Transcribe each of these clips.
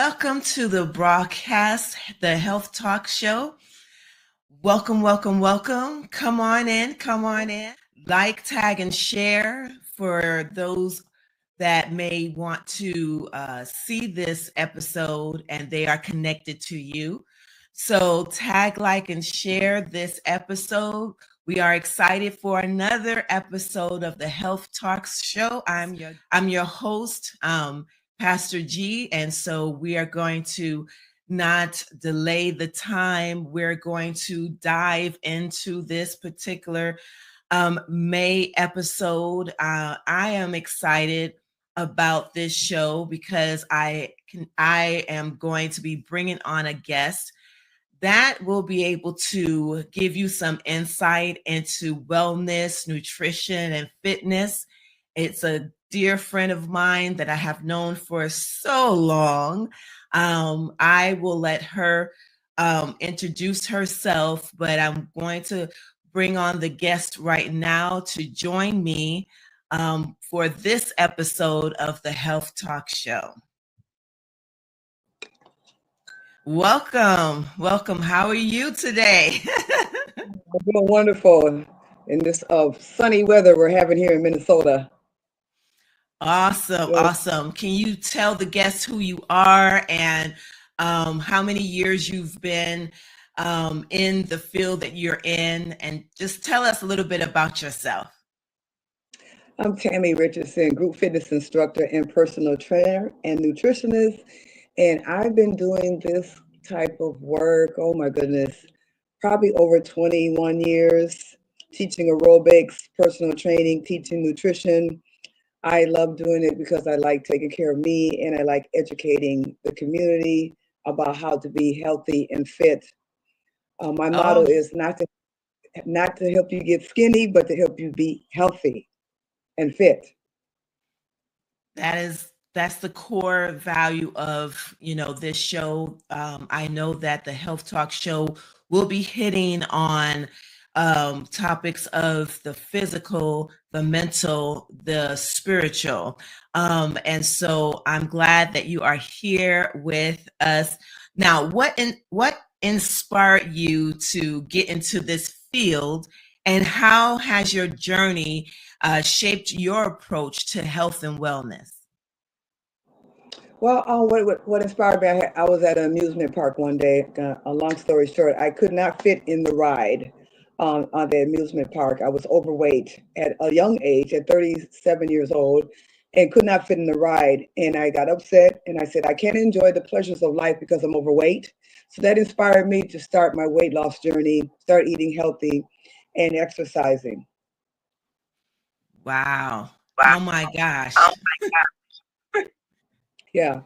Welcome to the broadcast, the Health Talk Show. Welcome, welcome, welcome. Come on in, come on in. Like, tag, and share for those that may want to see this episode and they are connected to you. So, tag, like, and share this episode. We are excited for another episode of the Health Talks Show. I'm your host, Pastor G, and so we are going to not delay the time. We're going to dive into this particular May episode. I am excited about this show because I am going to be bringing on a guest that will be able to give you some insight into wellness, nutrition, and fitness. It's a dear friend of mine that I have known for so long. I will let her introduce herself, but I'm going to bring on the guest right now to join me for this episode of the Health Talk Show. Welcome. Welcome. How are you today? I'm doing wonderful in this sunny weather we're having here in Minnesota. Awesome. Yes. Awesome. Can you tell the guests who you are and how many years you've been in the field that you're in? And just tell us a little bit about yourself. I'm Tammie Richardson, group fitness instructor and personal trainer and nutritionist. And I've been doing this type of work, oh my goodness, probably over 21 years, teaching aerobics, personal training, teaching nutrition. I love doing it because I like taking care of me and I like educating the community about how to be healthy and fit. My motto Oh, is not to help you get skinny, but to help you be healthy and fit. that's the core value of this show. I know that the Health Talk Show will be hitting on topics of the physical, the mental, the spiritual, and so I'm glad that you are here with us now. What inspired you to get into this field, and how has your journey shaped your approach to health and wellness? Well, what inspired me? I was at an amusement park one day. A long story short, I could not fit in the ride on the amusement park. I was overweight at a young age, at 37 years old, and could not fit in the ride. And I got upset, and I said, I can't enjoy the pleasures of life because I'm overweight. So that inspired me to start my weight loss journey, start eating healthy, and exercising. Wow. Wow. Oh my Oh gosh. my God. Yeah.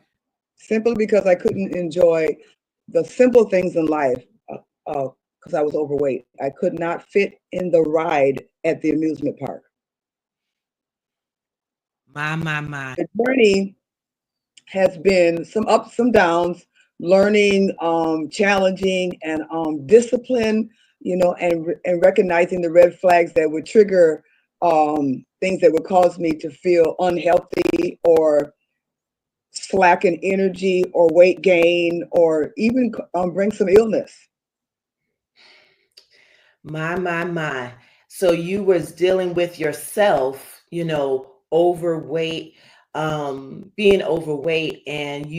Simply because I couldn't enjoy the simple things in life because I was overweight. I could not fit in the ride at the amusement park. My. The journey has been some ups, some downs, learning, challenging, and discipline. And recognizing the red flags that would trigger things that would cause me to feel unhealthy or slack in energy or weight gain or even bring some illness. My. So you was dealing with yourself, overweight, being overweight, and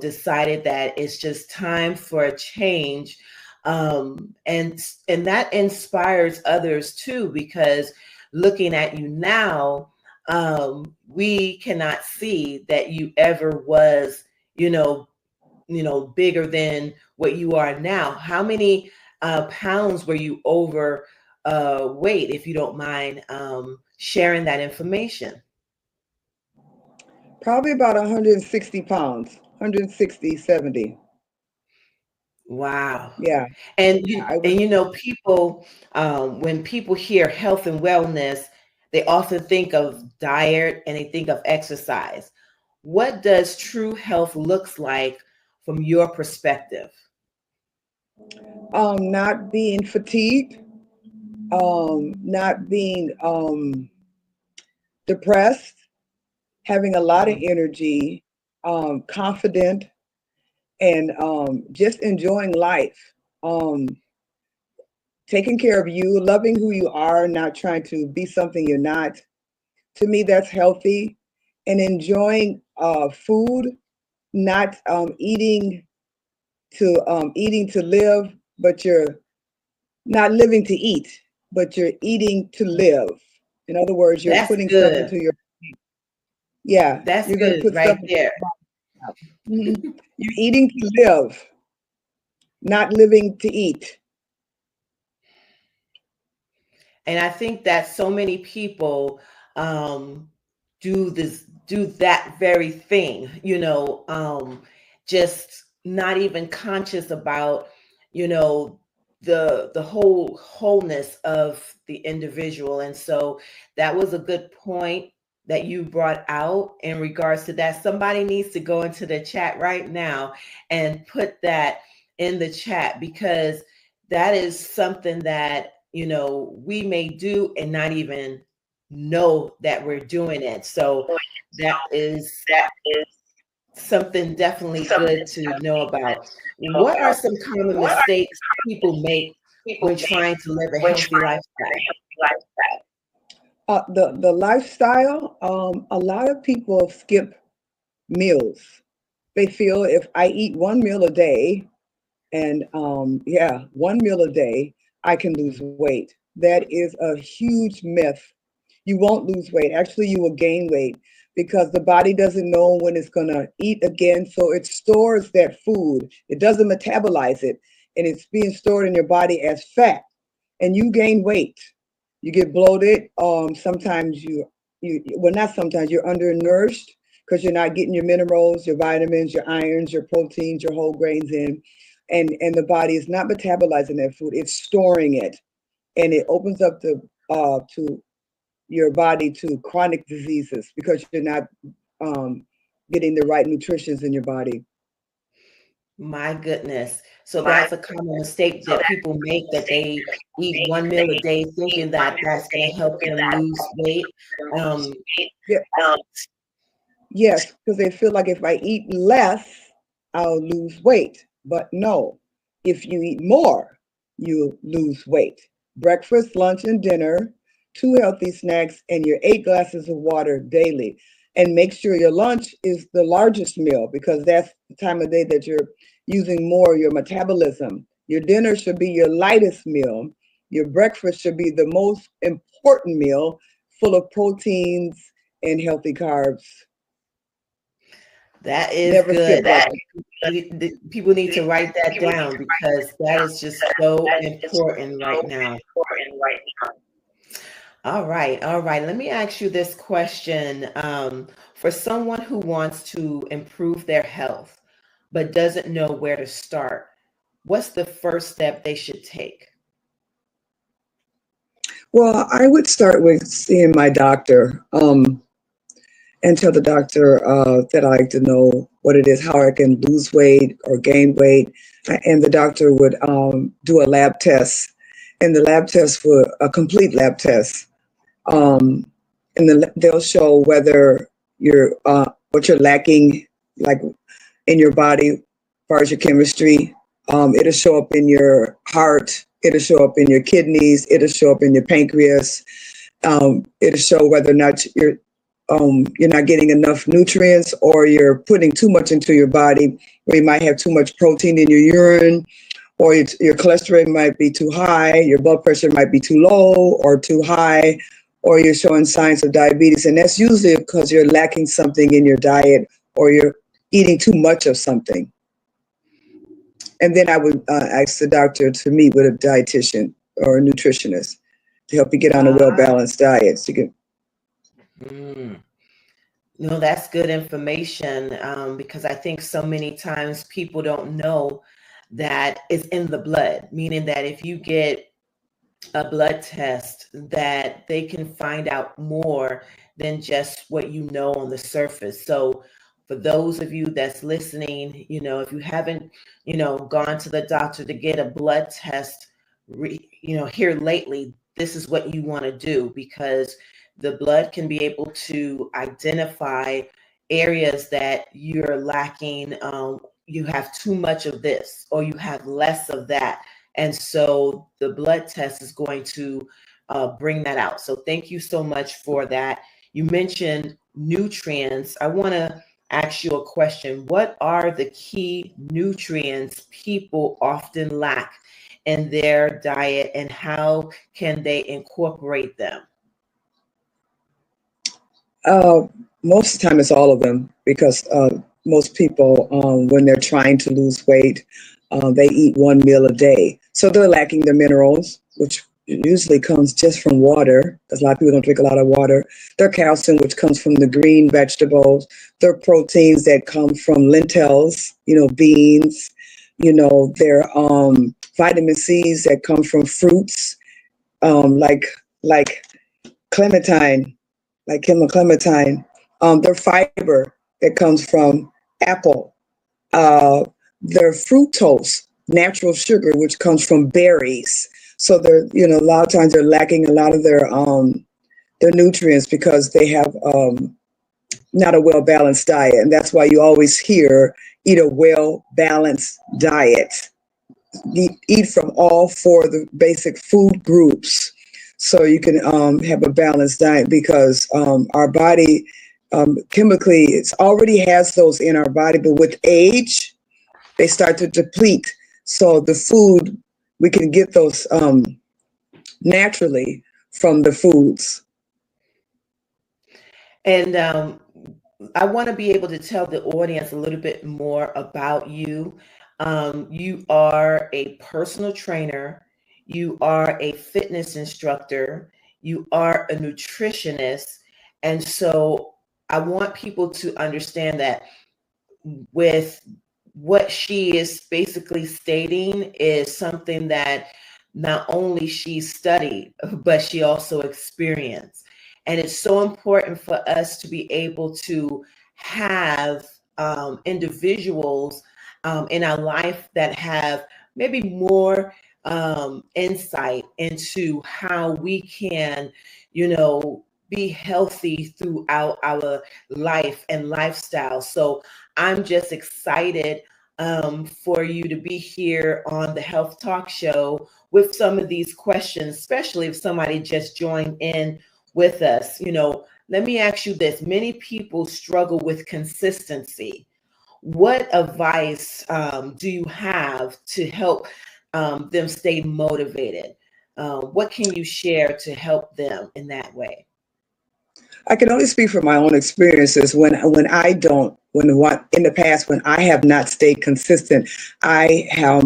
decided that it's just time for a change. And that inspires others too, because looking at you now, we cannot see that you ever was, bigger than what you are now. How many pounds were you over weight, if you don't mind sharing that information? Probably about 160 pounds, 160, 70. Wow. Yeah, And I was. people, when people hear health and wellness, they often think of diet and they think of exercise. What does true health looks like from your perspective? Not being fatigued, not being depressed, having a lot of Mm. energy, confident, and just enjoying life. Um, Taking care of you, loving who you are, not trying to be something you're not. To me, that's healthy. And enjoying food, not eating to live, but you're not living to eat, but you're eating to live. In other words, you're That's putting stuff good. into your, yeah, That's you're going to good put stuff right into there. your mouth. You're eating to live, not living to eat. And I think that so many people um, do that very thing, just not even conscious about, you know, the wholeness of the individual. And so that was a good point that you brought out in regards to that. Somebody needs to go into the chat right now and put that in the chat, because that is something that we may do and not even know that we're doing it. So that is something definitely good to know about. What are some common mistakes people make when trying to live a healthy lifestyle? The lifestyle, a lot of people skip meals. They feel if I eat one meal a day, and yeah, one meal a day, I can lose weight. That is a huge myth. You won't lose weight. Actually, you will gain weight because the body doesn't know when it's going to eat again. So it stores that food. It doesn't metabolize it, and it's being stored in your body as fat. And you gain weight. You get bloated. Sometimes well, not sometimes, you're undernourished because you're not getting your minerals, your vitamins, your irons, your proteins, your whole grains in. And the body is not metabolizing that food. It's storing it. And it opens up to your body to chronic diseases because you're not um, getting the right nutritions in your body. My goodness. So that's a common mistake that people make, that they eat one meal a day thinking that that's going to help them lose weight. Um, Yeah, yes, because they feel like if I eat less, I'll lose weight. But no, if you eat more, you lose weight. Breakfast, lunch, and dinner, two healthy snacks, and your 8 glasses of water daily. And make sure your lunch is the largest meal because that's the time of day that you're using more your metabolism. Your dinner should be your lightest meal. Your breakfast should be the most important meal, full of proteins and healthy carbs. that is Never skip good. breakfast. People need to write that down, because that is just so important right now. All right, all right. Let me ask you this question. For someone who wants to improve their health but doesn't know where to start, what's the first step they should take? Well, I would start with seeing my doctor and tell the doctor that I like to know what it is, how I can lose weight or gain weight. And the doctor would do a lab test, and the lab test would a complete lab test. Um, and they'll show whether you're what you're lacking, like in your body, as far as your chemistry. It'll show up in your heart. It'll show up in your kidneys. It'll show up in your pancreas. It'll show whether or not you're not getting enough nutrients or you're putting too much into your body, or you might have too much protein in your urine, or your cholesterol might be too high, your blood pressure might be too low or too high, or you're showing signs of diabetes. And that's usually because you're lacking something in your diet or you're eating too much of something. And then I would ask the doctor to meet with a dietitian or a nutritionist to help you get on a well Ah, balanced diet. So you can, mm. No, that's good information, because I think so many times people don't know that it's in the blood, meaning that if you get a blood test, that they can find out more than just what you know on the surface. So for those of you that's listening, if you haven't, gone to the doctor to get a blood test, here lately, this is what you want to do, because the blood can be able to identify areas that you're lacking. You have too much of this or you have less of that. And so the blood test is going to bring that out. So thank you so much for that. You mentioned nutrients. I want to ask you a question. What are the key nutrients people often lack in their diet, and how can they incorporate them? Most of the time, it's all of them because most people, when they're trying to lose weight, they eat one meal a day. So they're lacking their minerals, which usually comes just from water, because a lot of people don't drink a lot of water. Their calcium, which comes from the green vegetables. Their proteins that come from lentils, beans. Their vitamin C's that come from fruits, like clementine, like clementine. Their fiber that comes from apple. Uh, their fructose, natural sugar, which comes from berries. So they're, a lot of times they're lacking a lot of their nutrients because they have not a well balanced diet, and that's why you always hear eat a well balanced diet. Eat from all four of the basic food groups so you can have a balanced diet because our body chemically it already has those in our body, but with age they start to deplete. So the food, we can get those naturally from the foods. And I want to be able to tell the audience a little bit more about you. You are a personal trainer, you are a fitness instructor, you are a nutritionist. And so I want people to understand that with what she is basically stating is something that not only she studied, but she also experienced. And it's so important for us to be able to have individuals in our life that have maybe more insight into how we can, be healthy throughout our life and lifestyle. So I'm just excited for you to be here on the Health Talk Show with some of these questions, especially if somebody just joined in with us. Let me ask you this. Many people struggle with consistency. What advice do you have to help them stay motivated? What can you share to help them in that way? I can only speak from my own experiences. When in the past when I have not stayed consistent, I have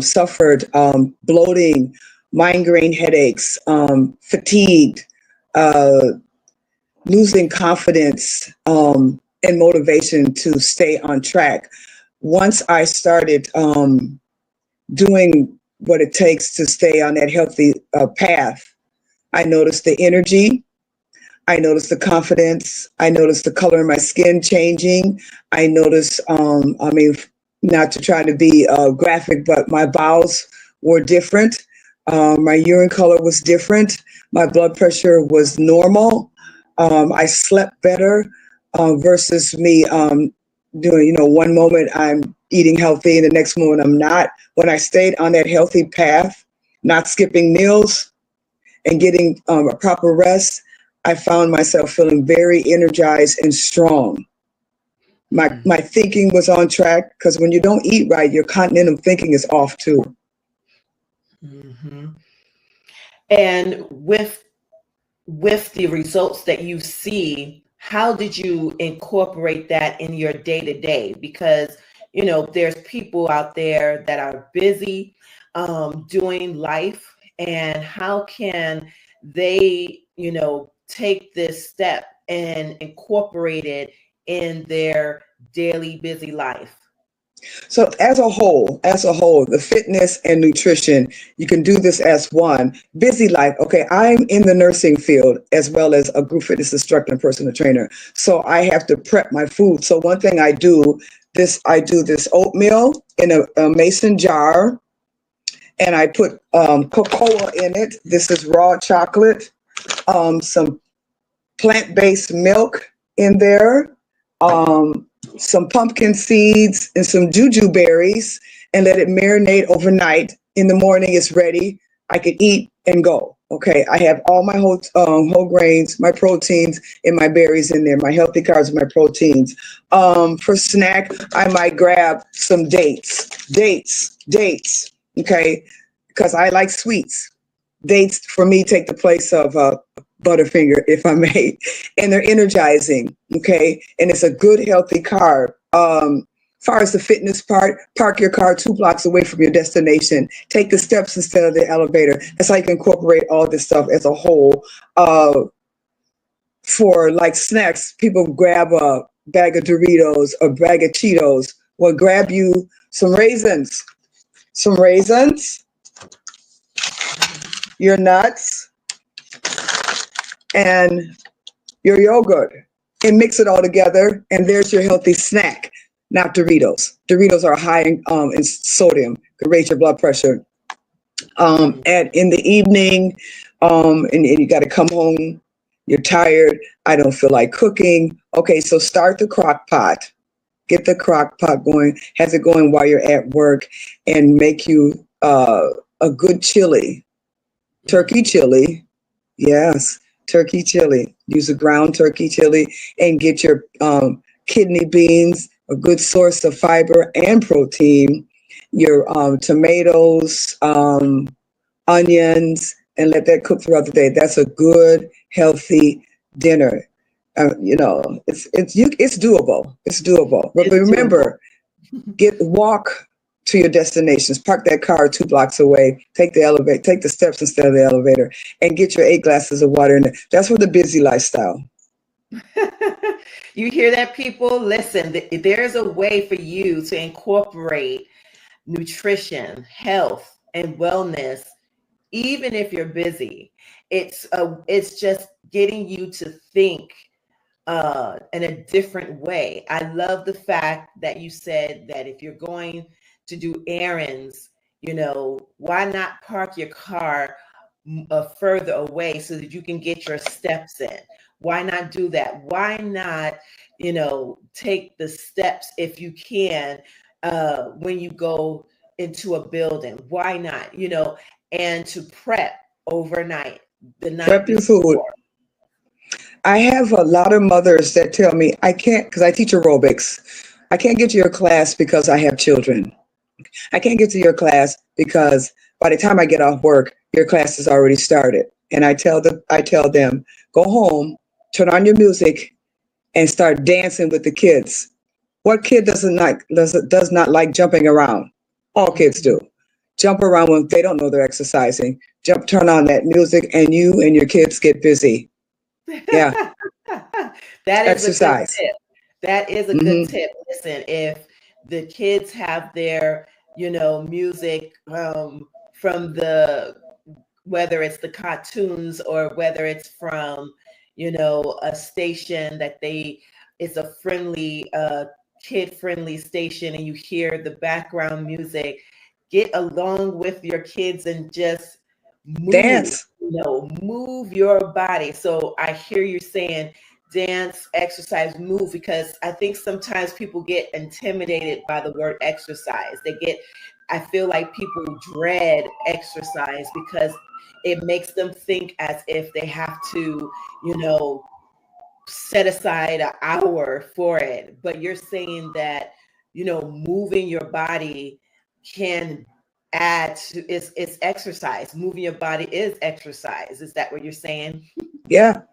suffered bloating, migraine headaches, fatigued, uh, losing confidence and motivation to stay on track. Once I started doing what it takes to stay on that healthy path, I noticed the energy. I noticed the confidence. I noticed the color of my skin changing. I noticed, not to try to be graphic, but my bowels were different. My urine color was different. My blood pressure was normal. I slept better versus me doing, one moment I'm eating healthy and the next moment I'm not. When I stayed on that healthy path, not skipping meals and getting a proper rest, I found myself feeling very energized and strong. My thinking was on track because when you don't eat right, your continental thinking is off too. Mm-hmm. And with the results that you see, how did you incorporate that in your day to day? Because there's people out there that are busy doing life, and how can they take this step and incorporate it in their daily busy life? So as a whole, the fitness and nutrition, you can do this as one. Busy life. Okay, I'm in the nursing field as well as a group fitness instructor and personal trainer. So I have to prep my food. So one thing I do this oatmeal in a mason jar, and I put cocoa in it. This is raw chocolate, some plant-based milk in there, some pumpkin seeds, and some juju berries, and let it marinate overnight. In the morning, it's ready. I can eat and go. Okay, I have all my whole grains, my proteins, and my berries in there. My healthy carbs, and my proteins. For snack, I might grab some dates. Okay, because I like sweets. Dates for me take the place of Butterfinger, if I may, and they're energizing. Okay, and it's a good healthy carb. Far as the fitness part, park your car 2 blocks away from your destination. Take the steps instead of the elevator. That's how you can incorporate all this stuff as a whole. For like snacks, people grab a bag of Doritos, a bag of Cheetos. Well, grab you some raisins, your nuts, and your yogurt, and mix it all together. And there's your healthy snack. Not Doritos. Doritos are high in sodium, could raise your blood pressure. And in the evening, and you got to come home, you're tired, I don't feel like cooking. Okay, so start the crock pot. Get the crock pot going, has it going while you're at work, and make you a good chili. Turkey chili. Yes, turkey chili. Use a ground turkey chili, and get your kidney beans, a good source of fiber and protein, your tomatoes, onions, and let that cook throughout the day. That's a good, healthy dinner. It's doable. It's doable. But remember, walk to your destinations. Park that car 2 blocks away. Take the steps instead of the elevator, and get your 8 glasses of water in there. That's for the busy lifestyle. You hear that, people? Listen, there's a way for you to incorporate nutrition, health, and wellness, even if you're busy. It's just getting you to think in a different way. I love the fact that you said that if you're going to do errands, why not park your car further away so that you can get your steps in? Why not do that? Why not, take the steps if you can when you go into a building? Why not, and to prep overnight, the night Prep your food. before. I have a lot of mothers that tell me I can't, because I teach aerobics. I can't get to your class because I have children. I can't get to your class because by the time I get off work, your class has already started. And I tell them, go home, turn on your music, and start dancing with the kids. What kid does not like jumping around? All kids do. Jump around when they don't know they're exercising. Turn on that music, and you and your kids get busy. Yeah. That is Exercise. a good tip. That is a good tip. Listen, if the kids have their, music from whether it's the cartoons or whether it's from, a station that it's a friendly, kid-friendly station, and you hear the background music, get along with your kids and just move. Dance. Move your body. So I hear you saying dance, exercise, move, because I think sometimes people get intimidated by the word exercise. I feel like people dread exercise because it makes them think as if they have to, set aside an hour for it. But you're saying that, moving your body can add to it's exercise. Moving your body is exercise. Is that what you're saying? Yeah.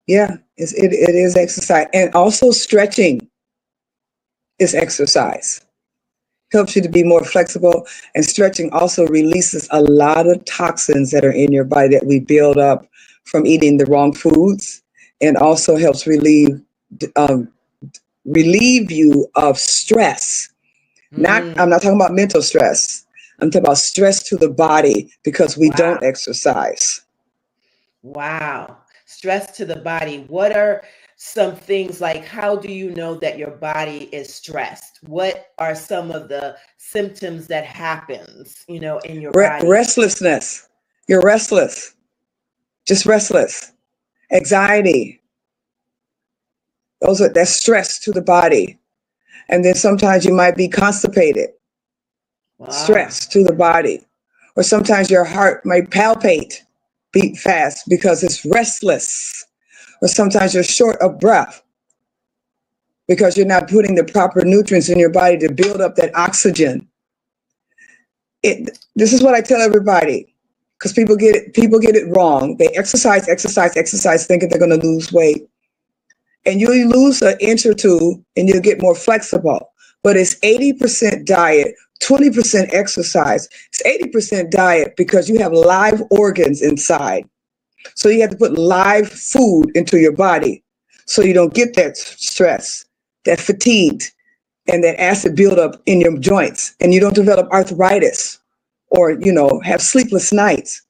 Yeah. It is exercise. And also stretching is exercise. Helps you to be more flexible. And stretching also releases a lot of toxins that are in your body that we build up from eating the wrong foods, and also helps relieve you of stress. I'm not talking about mental stress. I'm talking about stress to the body because we don't exercise. Wow. Stress to the body. What are some things, like, how do you know that your body is stressed? What are some of the symptoms that happens, in your body? Restlessness. You're restless. Just restless. Anxiety. That's stress to the body. And then sometimes you might be constipated, Wow. stress to the body. Or sometimes your heart might palpate, beat fast because it's restless. Or sometimes you're short of breath because you're not putting the proper nutrients in your body to build up that oxygen. This is what I tell everybody, because people get it wrong. They exercise, thinking they're going to lose weight, and you lose an inch or two, and you'll get more flexible. But it's 80% diet, 20% exercise. It's 80% diet because you have live organs inside, so you have to put live food into your body, so you don't get that stress, that fatigue, and that acid buildup in your joints, and you don't develop arthritis or have sleepless nights.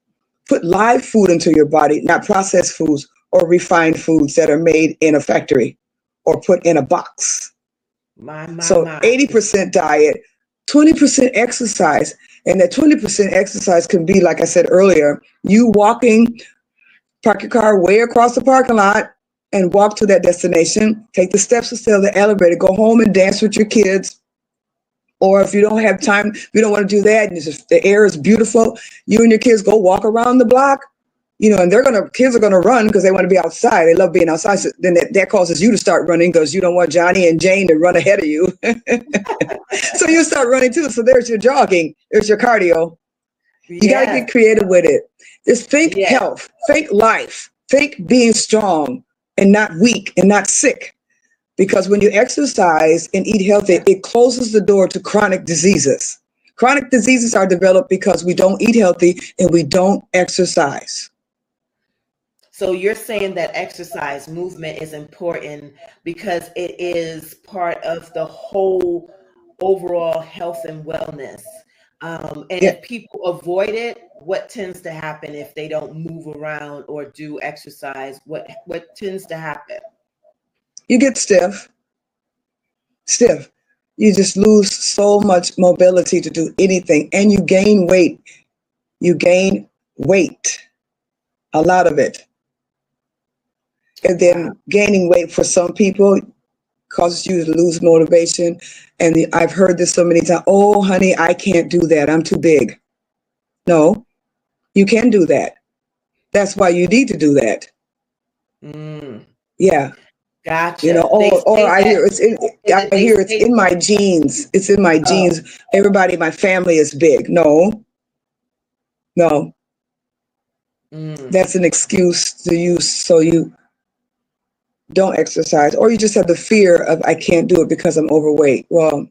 Put live food into your body, not processed foods or refined foods that are made in a factory or put in a box. So My. 80% diet, 20% exercise. And that 20% exercise can be, like I said earlier, you walking, park your car way across the parking lot and walk to that destination, take the steps instead of the elevator, go home and dance with your kids. Or if you don't have time, if you don't want to do that, and the air is beautiful, you and your kids go walk around the block, and kids are gonna run because they want to be outside. They love being outside. So then that causes you to start running because you don't want Johnny and Jane to run ahead of you. So you start running too. So there's your jogging, there's your cardio. You got to Yes. get creative with it. Just think Yes. health, think life, think being strong and not weak and not sick. Because when you exercise and eat healthy, it closes the door to chronic diseases. Chronic diseases are developed because we don't eat healthy and we don't exercise. So you're saying that exercise movement is important because it is part of the whole overall health and wellness. And Yeah, if people avoid it, what tends to happen if they don't move around or do exercise? What tends to happen? you get stiff. You just lose so much mobility to do anything, and you gain weight. You gain weight, a lot of it. And Wow. then gaining weight for some people causes you to lose motivation. And I've heard this so many times. Oh, honey, I can't do that. I'm too big. No, you can do that. That's why you need to do that. Mm, Yeah. gotcha. They Or say I that hear they it's say in my genes. It's in my oh, genes. Everybody in my family is big. No, no, mm, that's an excuse to use so you don't exercise, or you just have the fear of I can't do it because I'm overweight. Well,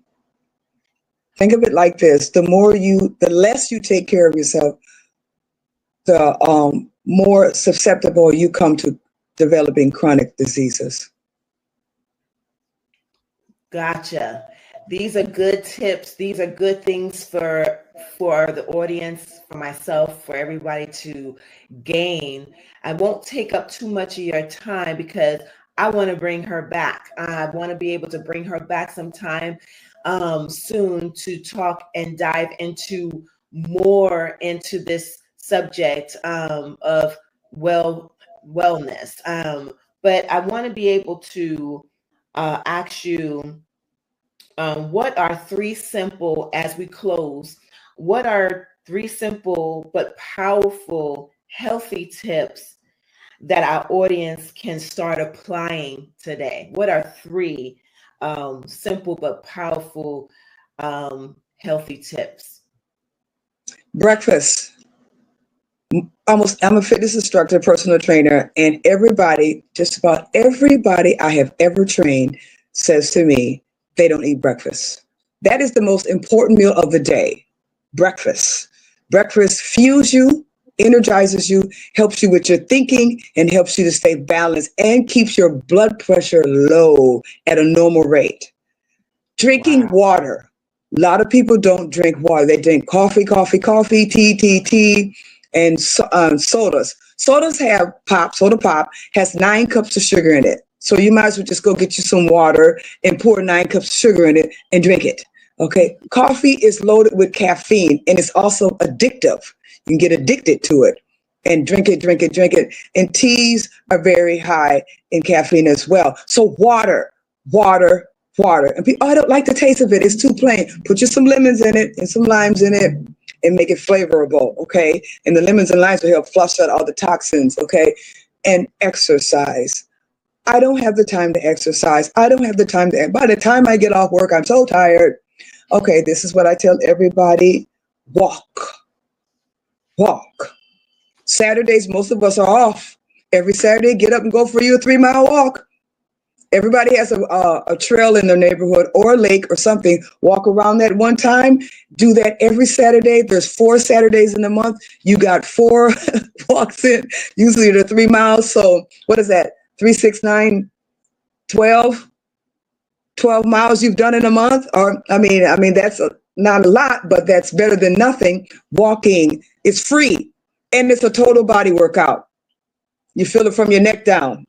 think of it like this: the less you take care of yourself, the more susceptible you come to developing chronic diseases. gotcha. These are good tips. These are good things for the audience, for myself, for everybody to gain. I won't take up too much of your time because I want to bring her back. I want to be able to bring her back sometime soon to talk and dive into more into this subject of wellness. But I want to be able to ask you what are three simple, as we close, what are three simple but powerful healthy tips that our audience can start applying today? What are three simple but powerful healthy tips? Breakfast. I'm a fitness instructor, personal trainer, and just about everybody I have ever trained says to me they don't eat breakfast. That is the most important meal of the day. Breakfast. Breakfast fuels you, energizes you, helps you with your thinking, and helps you to stay balanced and keeps your blood pressure low at a normal rate. Drinking Wow. water. A lot of people don't drink water. They drink coffee, tea, and sodas. Soda pop has 9 cups of sugar in it. So you might as well just go get you some water and pour 9 cups of sugar in it and drink it. Okay. Coffee is loaded with caffeine and it's also addictive. You can get addicted to it. and drink it, drink it, drink it. And teas are very high in caffeine as well. So water, water, water. And people, oh, I don't like the taste of it. It's too plain. Put you some lemons in it and some limes in it and make it flavorful, okay? And the lemons and limes will help flush out all the toxins, okay? And exercise. I don't have the time to exercise. I don't have the time to, by the time I get off work, I'm so tired. Okay, this is what I tell everybody. Walk, walk. Saturdays, most of us are off. Every Saturday, get up and go for you a 3-mile walk. Everybody has a trail in their neighborhood or a lake or something. Walk around that one time. Do that every Saturday. There's 4 Saturdays in the month. You got 4 walks in. Usually they're 3 miles. So what is that? 3, 6, 9, 12. 12 miles you've done in a month. Or I mean that's not a lot, but that's better than nothing. Walking is free. And it's a total body workout. You feel it from your neck down.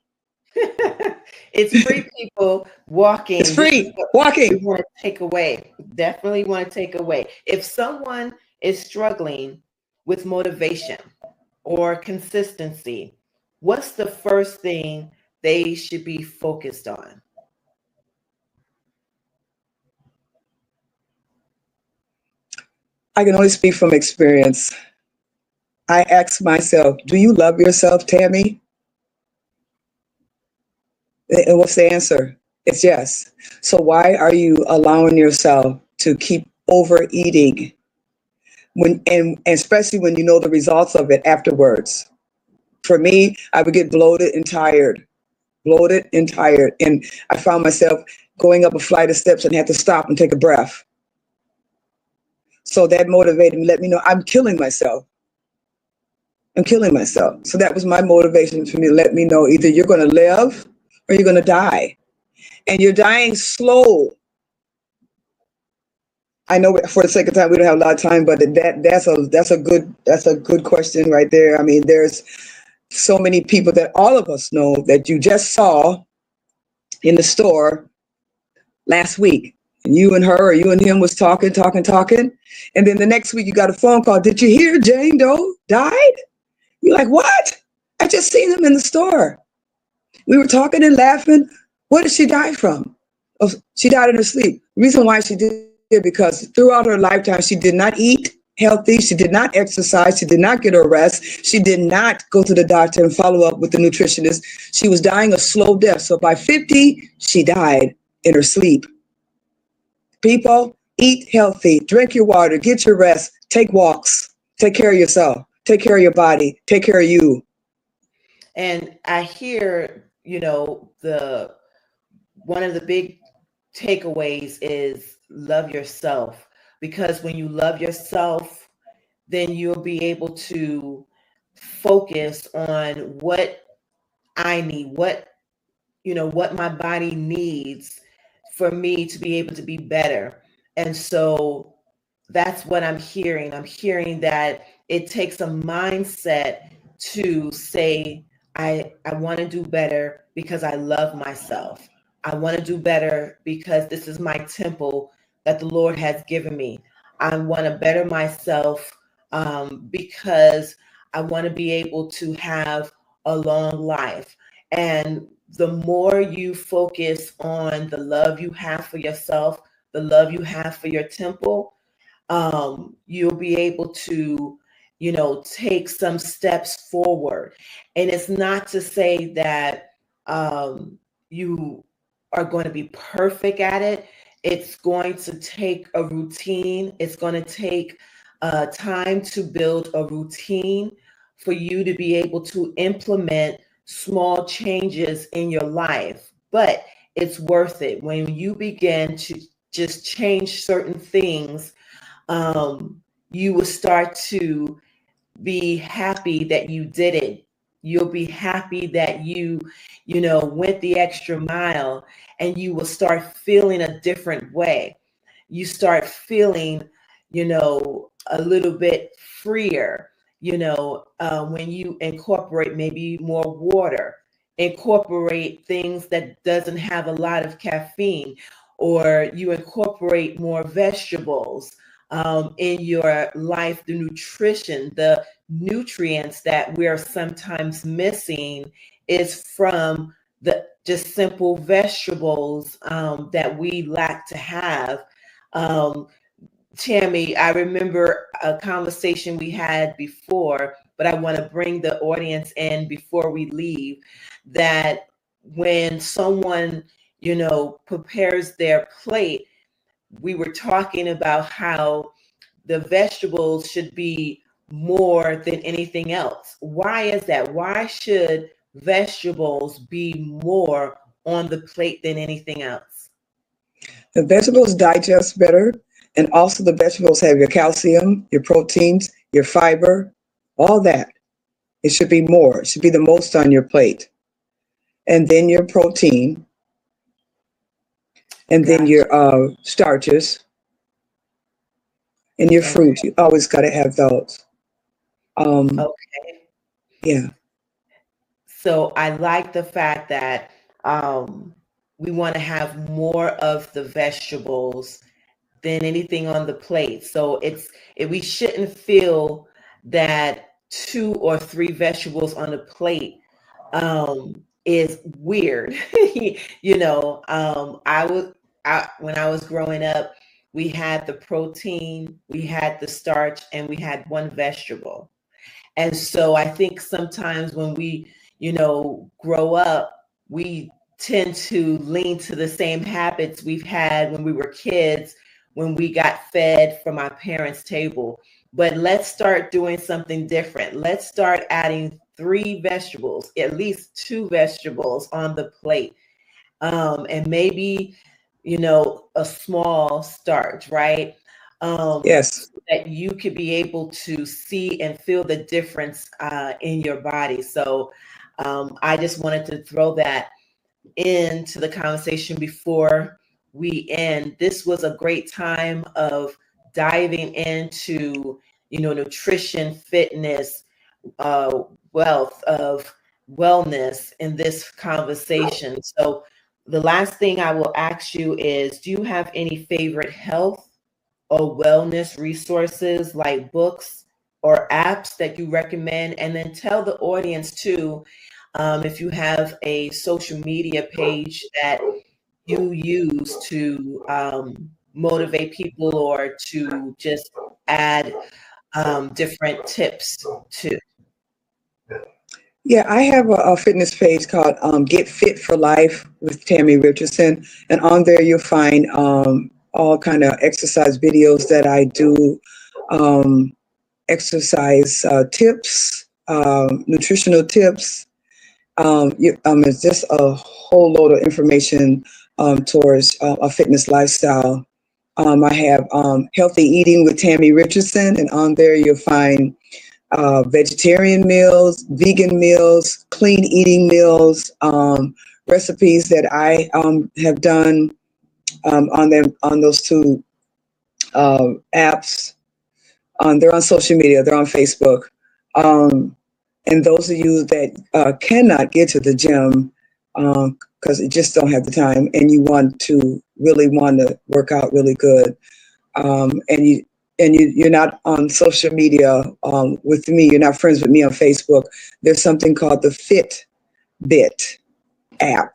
It's free, people. Walking. It's free. Walking. We want to take away. Definitely want to take away. If someone is struggling with motivation or consistency, what's the first thing they should be focused on? I can only speak from experience. I ask myself, do you love yourself, Tammie? And what's the answer? It's yes. So why are you allowing yourself to keep overeating and especially when you know the results of it afterwards? For me, I would get bloated and tired. And I found myself going up a flight of steps and had to stop and take a breath. So that motivated me, let me know I'm killing myself. So that was my motivation for me to let me know either you're going to live or you're going to die. And you're dying slow. I know for the sake of time, we don't have a lot of time, but that's a good question right there. I mean, there's so many people that all of us know that you just saw in the store last week. And you and her or you and him was talking. And then the next week you got a phone call. Did you hear Jane Doe died? You're like, what? I just seen him in the store. We were talking and laughing. What did she die from? Oh, she died in her sleep. The reason why she did it because throughout her lifetime, she did not eat healthy. She did not exercise. She did not get her rest. She did not go to the doctor and follow up with the nutritionist. She was dying a slow death. So by 50, she died in her sleep. People, eat healthy, drink your water, get your rest, take walks, take care of yourself, take care of your body, take care of you. And I hear, one of the big takeaways is love yourself, because when you love yourself, then you'll be able to focus on what I need, what my body needs for me to be able to be better. And so that's what I'm hearing. I'm hearing that it takes a mindset to say, I want to do better because I love myself. I want to do better because this is my temple that the Lord has given me. I want to better myself because I want to be able to have a long life. And the more you focus on the love you have for yourself, the love you have for your temple, you'll be able to, take some steps forward. And it's not to say that you are going to be perfect at it. It's going to take a routine. It's going to take time to build a routine for you to be able to implement small changes in your life. But it's worth it when you begin to just change certain things. You will start to be happy that you did it. You'll be happy that you went the extra mile, and you will start feeling a different way. You start feeling, a little bit freer, when you incorporate maybe more water, incorporate things that doesn't have a lot of caffeine, or you incorporate more vegetables in your life, the nutrition, the nutrients that we're sometimes missing is from the just simple vegetables that we lack to have. Um, Tammie, I remember a conversation we had before, but I want to bring the audience in before we leave, that when someone, prepares their plate, we were talking about how the vegetables should be more than anything else. Why is that? Why should vegetables be more on the plate than anything else? The vegetables digest better, and also the vegetables have your calcium, your proteins, your fiber, all that. It should be more. It should be the most on your plate. And then your protein, and then Gotcha. your starches, and your Okay. fruit. You always got to have those. Um, Okay. yeah. So I like the fact that we want to have more of the vegetables than anything on the plate. So we shouldn't feel that two or three vegetables on the plate is weird. When I was growing up, we had the protein, we had the starch, and we had one vegetable. And so I think sometimes when we, grow up, we tend to lean to the same habits we've had when we were kids, when we got fed from our parents' table. But let's start doing something different. Let's start adding three vegetables, at least two vegetables on the plate. And maybe, a small starch, right? Yes. So that you could be able to see and feel the difference in your body. So I just wanted to throw that into the conversation before we end. This was a great time of diving into, nutrition, fitness, uh, wealth of wellness in this conversation. So the last thing I will ask you is, do you have any favorite health or wellness resources like books or apps that you recommend? And then tell the audience too, if you have a social media page that you use to motivate people or to just add different tips to. Yeah, I have a fitness page called Get Fit for Life with Tammie Richardson, and on there you'll find all kind of exercise videos that I do, um, exercise tips, nutritional tips. It's just a whole load of information towards a fitness lifestyle. I have Healthy Eating with Tammie Richardson, and on there you'll find vegetarian meals, vegan meals, clean eating meals, recipes that I have done on those two apps. They're on social media. They're on Facebook. And those of you that cannot get to the gym because you just don't have the time, and you want to work out really good, and you're not on social media with me, you're not friends with me on Facebook, there's something called the Fitbit app,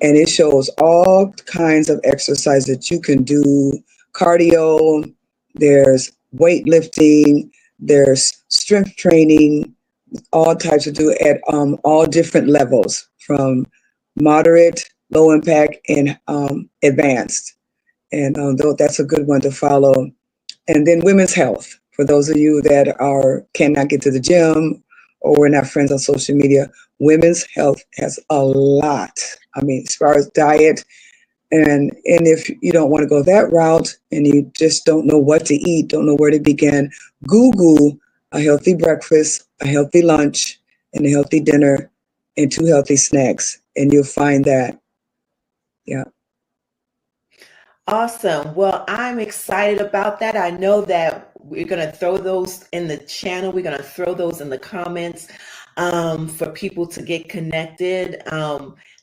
and it shows all kinds of exercise that you can do, cardio, there's weightlifting, there's strength training, all types of do at all different levels, from moderate, low impact, and advanced. And that's a good one to follow. And then women's health, for those of you that cannot get to the gym or we're not friends on social media, women's health has a lot. I mean, as far as diet, and if you don't want to go that route and you just don't know what to eat, don't know where to begin, Google a healthy breakfast, a healthy lunch, and a healthy dinner, and two healthy snacks, and you'll find that. Yeah. Awesome. Well, I'm excited about that. I know that we're going to throw those in the channel. We're going to throw those in the comments for people to get connected.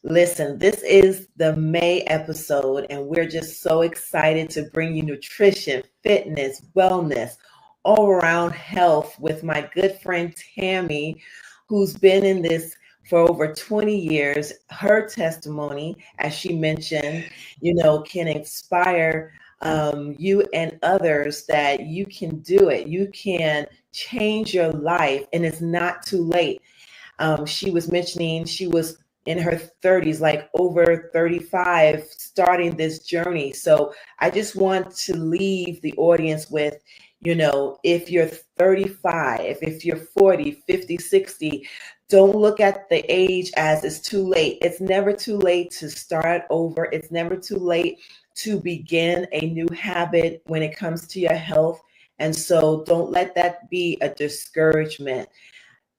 Listen, this is the May episode, and we're just so excited to bring you nutrition, fitness, wellness, all around health with my good friend Tammie, who's been in this for over 20 years. Her testimony, as she mentioned, can inspire you and others that you can do it. You can change your life, and it's not too late. She was mentioning she was in her 30s, like over 35, starting this journey. So I just want to leave the audience with, if you're 35, if you're 40, 50, 60, don't look at the age as it's too late. It's never too late to start over. It's never too late to begin a new habit when it comes to your health. And so don't let that be a discouragement.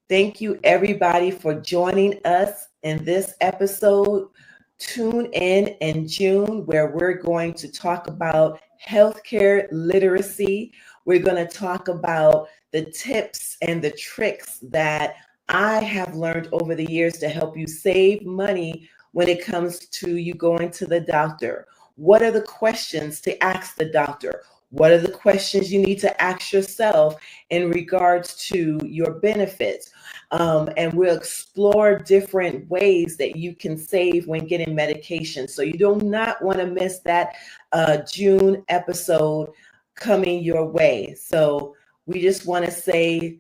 Thank you, everybody, for joining us in this episode. Tune in June, where we're going to talk about healthcare literacy. We're going to talk about the tips and the tricks that I have learned over the years to help you save money when it comes to you going to the doctor. What are the questions to ask the doctor? What are the questions you need to ask yourself in regards to your benefits? And we'll explore different ways that you can save when getting medication. So you do not want to miss that June episode coming your way. So we just want to say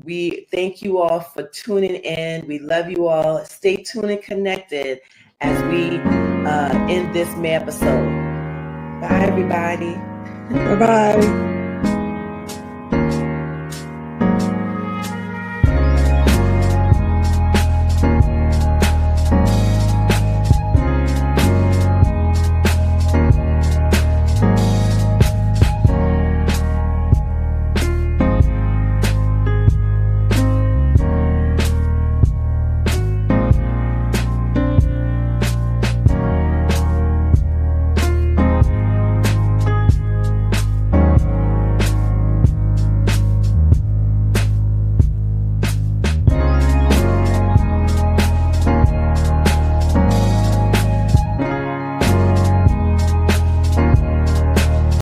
we thank you all for tuning in. We love you all. Stay tuned and connected as we end this May episode. Bye, everybody. Bye-bye.